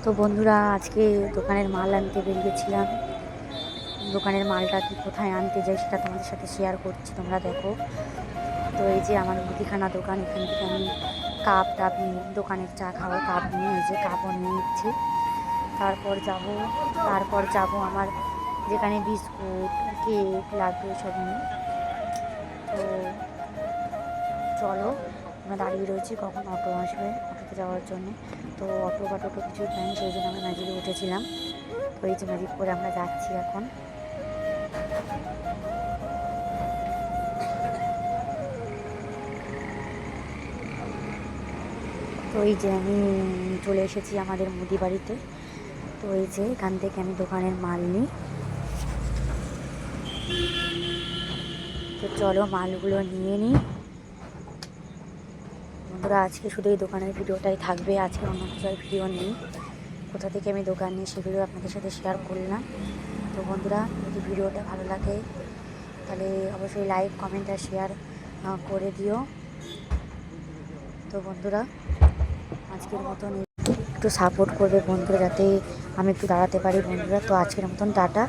তো বন্ধুরা, আজকে দোকানের মাল আনতে বেরিয়েছিলাম। দোকানের মালটা কি কোথায় আনতে যাই সেটা তোমাদের সাথে শেয়ার করছি, তোমরা দেখো। তো এই যে আমার মুদিখানা দোকান, এখান থেকে আমি কাপ টাপ নিয়ে, দোকানের চা খাওয়ার কাপ নিয়ে, এই যে কাপও নিয়ে নিচ্ছি। তারপর যাব আমার যেখানে বিস্কুট, কেক, লাড্ডু সব নিয়ে। তো চলো, আমরা দাঁড়িয়ে রয়েছি কখন অটো আসবে, অটোতে যাওয়ার জন্যে। তো অটো বা টোটো কিছুই পাইনি, সেই জন্য আমি ম্যাজিকে উঠেছিলাম। তো এই যে ম্যাজিক করে আমরা যাচ্ছি এখন। তো এই যে আমি চলে এসেছি আমাদের মুদি বাড়িতে। তো এই যে এখান থেকে আমি দোকানের মাল নিই। তো চলো মালগুলো নিয়ে নিই। বন্ধুরা, আজকে শুধু এই দোকানের ভিডিওটাই থাকবে, আজকে অন্য কিছু ভিডিও নেই। কোথা থেকে আমি দোকান নিই সেগুলো আপনাদের সাথে শেয়ার করলাম। তো বন্ধুরা, যদি ভিডিওটা ভালো লাগে তাহলে অবশ্যই লাইক, কমেন্ট আর শেয়ার করে দিও। তো বন্ধুরা, আজকের মতন একটু সাপোর্ট করবে বন্ধুরা, যাতে আমি একটু দাঁড়াতে পারি বন্ধুরা। তো আজকের মতন টাটা।